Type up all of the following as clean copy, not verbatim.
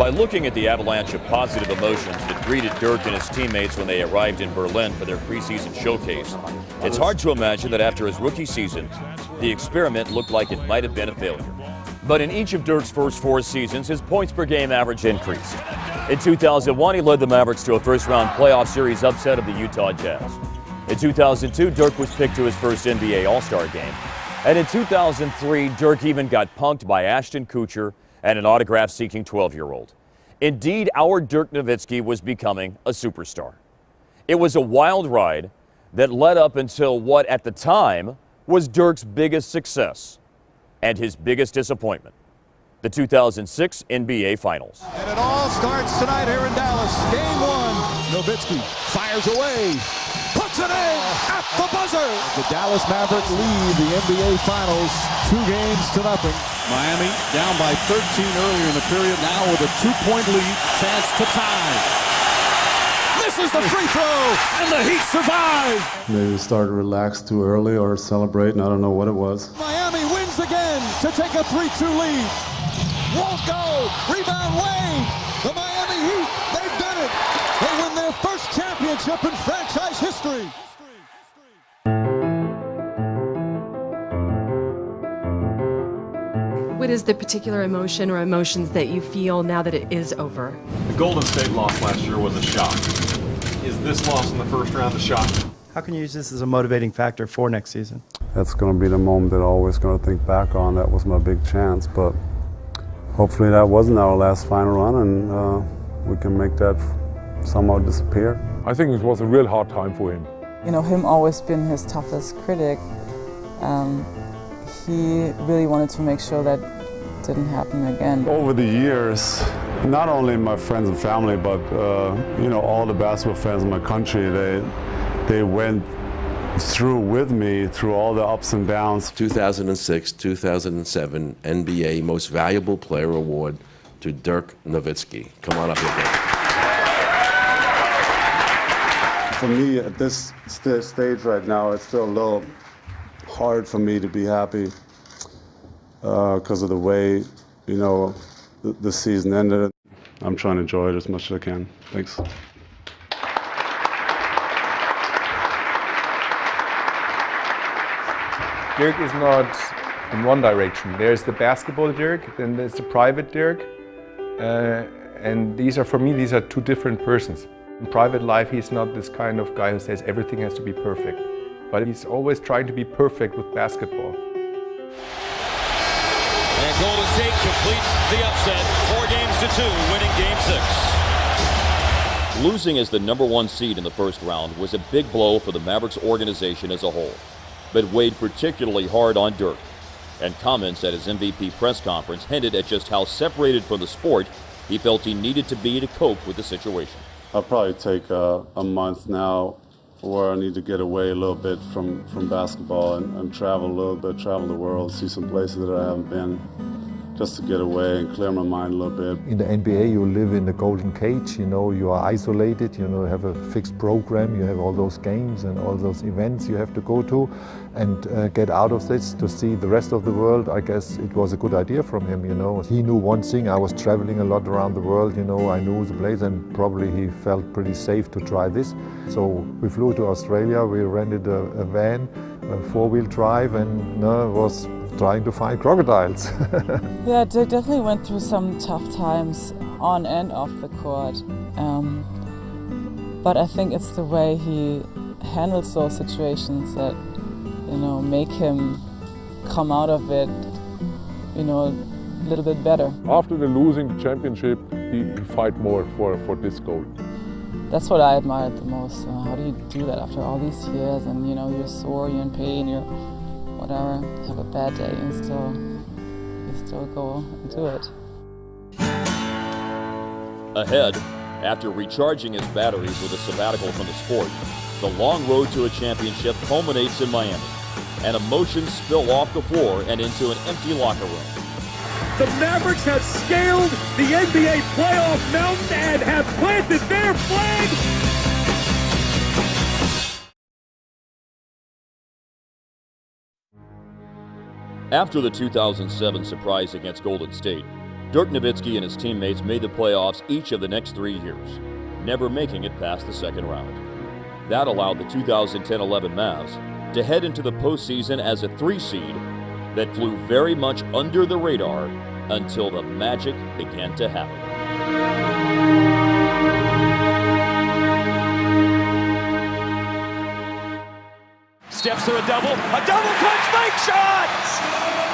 By looking at the avalanche of positive emotions that greeted Dirk and his teammates when they arrived in Berlin for their preseason showcase, it's hard to imagine that after his rookie season, the experiment looked like it might have been a failure. But in each of Dirk's first 4 seasons, his points per game average increased. In 2001, he led the Mavericks to a first-round playoff series upset of the Utah Jazz. In 2002, Dirk was picked to his first NBA All-Star game. And in 2003, Dirk even got punked by Ashton Kutcher and an autograph-seeking 12-year-old. Indeed, our Dirk Nowitzki was becoming a superstar. It was a wild ride that led up until what, at the time, was Dirk's biggest success and his biggest disappointment, the 2006 NBA Finals. And it all starts tonight here in Dallas. Game 1, Nowitzki fires away, puts it in at the buzzer. The Dallas Mavericks lead the NBA Finals 2-0. Miami down by 13 earlier in the period, now with a 2-point lead, chance to tie. This is the free throw, and the Heat survive. Maybe start to relax too early or celebrate, and I don't know what it was. Miami wins again to take a 3-2 lead. Won't go, rebound Wade. The Miami Heat, they've done it. They win their first championship in franchise history. What is the particular emotion or emotions that you feel now that it is over? The Golden State loss last year was a shock. Is this loss in the first round a shock? How can you use this as a motivating factor for next season? That's going to be the moment that I'm always going to think back on. That was my big chance, but hopefully that wasn't our last final run, and we can make that somehow disappear. I think it was a real hard time for him. You know, him always been his toughest critic. He really wanted to make sure that didn't happen again. Over the years, not only my friends and family, but you know, all the basketball fans in my country, they went through with me through all the ups and downs. 2006, 2007 NBA Most Valuable Player Award to Dirk Nowitzki. Come on up here, Dirk. For me, at this stage right now, it's still a little hard for me to be happy because of the way, you know, the season ended. I'm trying to enjoy it as much as I can. Thanks. Dirk is not in one direction. There's the basketball Dirk, then there's the private Dirk. And these are, for me, these are two different persons. In private life, he's not this kind of guy who says everything has to be perfect. But he's always trying to be perfect with basketball. And Golden State completes the upset, 4-2, winning Game 6. Losing as the #1 seed in the first round was a big blow for the Mavericks organization as a whole, but weighed particularly hard on Dirk. And comments at his MVP press conference hinted at just how separated from the sport he felt he needed to be to cope with the situation. I'll probably take a month now where I need to get away a little bit from basketball and travel a little bit, travel the world, see some places that I haven't been, just to get away and clear my mind a little bit. In the NBA, you live in the golden cage, you know, you are isolated, you know, you have a fixed program, you have all those games and all those events you have to go to, and get out of this to see the rest of the world. I guess it was a good idea from him, you know. He knew one thing, I was traveling a lot around the world, you know, I knew the place, and probably he felt pretty safe to try this. So we flew to Australia, we rented a van, a 4-wheel drive, and was trying to find crocodiles. Yeah, Dirk definitely went through some tough times on and off the court. But I think it's the way he handles those situations that, you know, make him come out of it, you know, a little bit better. After the losing the championship, he fight more for this goal. That's what I admired the most. How do you do that after all these years? And, you know, you're sore, you're in pain, you're whatever, have a bad day, and you still go and do it. Ahead, after recharging his batteries with a sabbatical from the sport, the long road to a championship culminates in Miami, and emotions spill off the floor and into an empty locker room. The Mavericks have scaled the NBA playoff mountain and have planted their flag. After the 2007 surprise against Golden State, Dirk Nowitzki and his teammates made the playoffs each of the next 3 years, never making it past the second round. That allowed the 2010-11 Mavs to head into the postseason as a 3 seed that flew very much under the radar until the magic began to happen. Steps through a double clutch bank shot!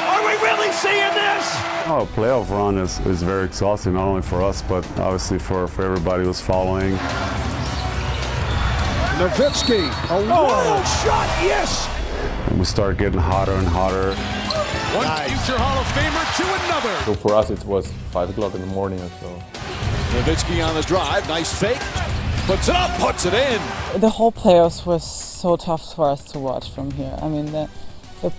Are we really seeing this? Oh, a playoff run is very exhausting, not only for us, but obviously for everybody who's following. Nowitzki, a wild shot, yes! And we start getting hotter and hotter. One future Hall of Famer to another. So for us, it was 5 o'clock in the morning or so. Nowitzki on the drive, nice fake. Puts it up, puts it in. The whole playoffs was so tough for us to watch from here. I mean, the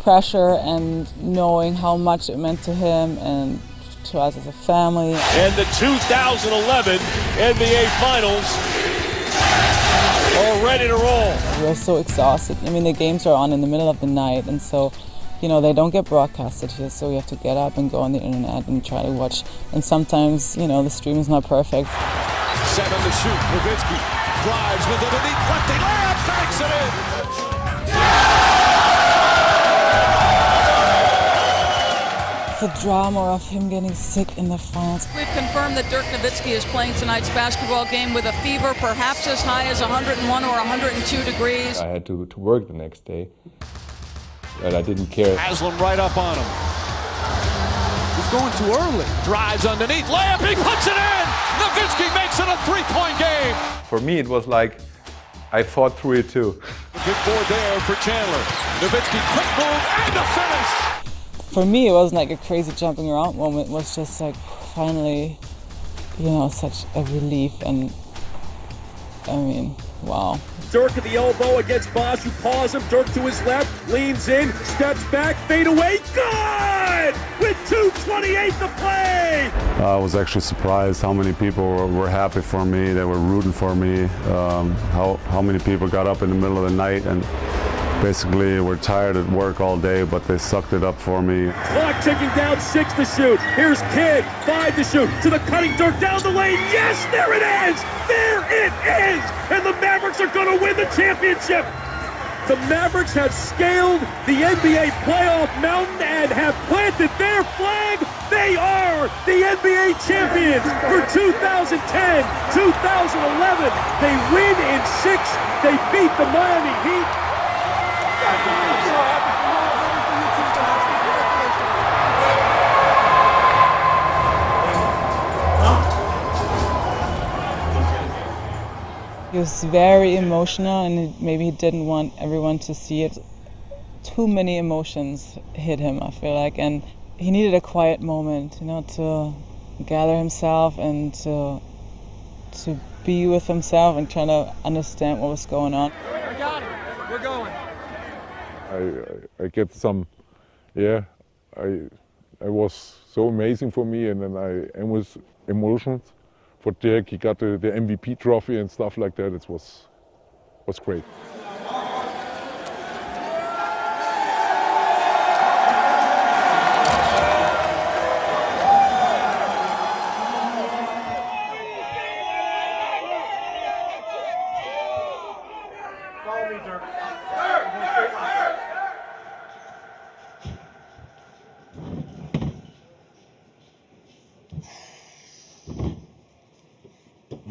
pressure and knowing how much it meant to him and to us as a family. And the 2011 NBA Finals are ready to roll. We were so exhausted. I mean, the games are on in the middle of the night, and so, you know, they don't get broadcasted here, so we have to get up and go on the internet and try to watch. And sometimes, you know, the stream is not perfect. 7 to shoot. Nowitzki drives with it underneath lefty layup, banks it in. The drama of him getting sick in the finals. We've confirmed that Dirk Nowitzki is playing tonight's basketball game with a fever perhaps as high as 101 or 102 degrees. I had to work the next day, but I didn't care. Haslam right up on him. He's going too early. Drives underneath, layup, he puts it in! Nowitzki makes it a 3-point game! For me, it was like I fought through it too. Good board there for Chandler. Nowitzki, quick move, and the finish! For me, it wasn't like a crazy jumping around moment. It was just like finally, you know, such a relief. And I mean, wow. Dirk at the elbow against Bosch, who paws him. Dirk to his left, leans in, steps back, fade away, good! With 2:28 to play! I was actually surprised how many people were happy for me, they were rooting for me, how many people got up in the middle of the night and basically were tired at work all day, but they sucked it up for me. Clock ticking down, 6 to shoot. Here's Kidd, 5 to shoot. To the cutting Dirk down the lane. Yes, there it is! There it is! And the Mavericks are going to win the championship! The Mavericks have scaled the NBA playoff mountain and have planted their flag. They are the NBA champions for 2010, 2011. They win in 6. They beat the Miami Heat. He was very emotional, and maybe he didn't want everyone to see it. Too many emotions hit him, I feel like, and he needed a quiet moment, you know, to gather himself and to be with himself and try to understand what was going on. I got it. We're going. I get some, it was so amazing for me, and then I was emotional for Dirk. He got the MVP trophy and stuff like that. It was great.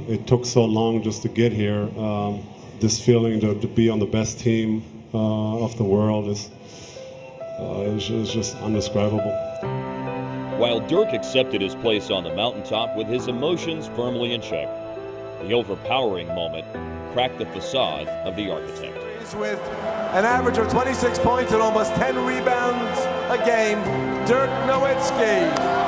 It took so long just to get here. This feeling to be on the best team of the world is just indescribable. While Dirk accepted his place on the mountaintop with his emotions firmly in check, the overpowering moment cracked the facade of the architect. With an average of 26 points and almost 10 rebounds a game, Dirk Nowitzki.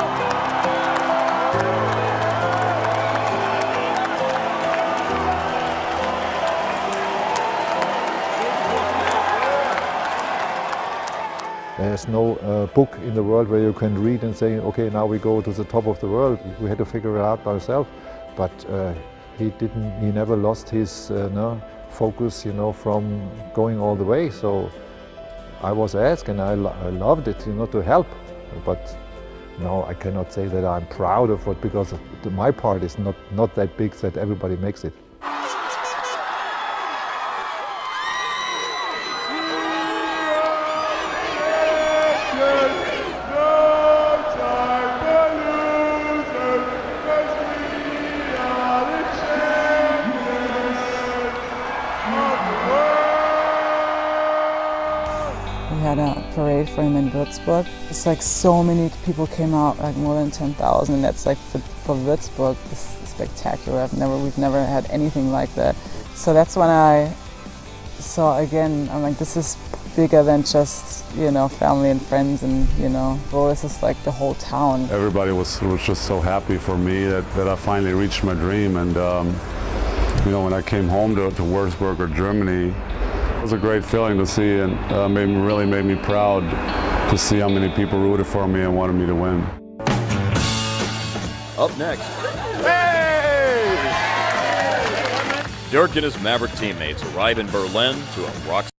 There's no book in the world where you can read and say, okay, now we go to the top of the world. We had to figure it out by ourselves. But he never lost his focus, from going all the way. So I was asked, and I loved it, to help. But no, I cannot say that I'm proud of it because my part is not that big that everybody makes it. We had a parade for him in Würzburg. It's like so many people came out, like more than 10,000, and that's like for Würzburg, it's spectacular. We've never had anything like that. So that's when I saw again, I'm like, this is bigger than just, you know, family and friends, and, you know, well, this is like the whole town. Everybody was just so happy for me that I finally reached my dream. And, you know, when I came home to Würzburg or Germany, it was a great feeling to see, and really made me proud to see how many people rooted for me and wanted me to win. Up next, Dirk and his Maverick teammates arrive in Berlin to a rock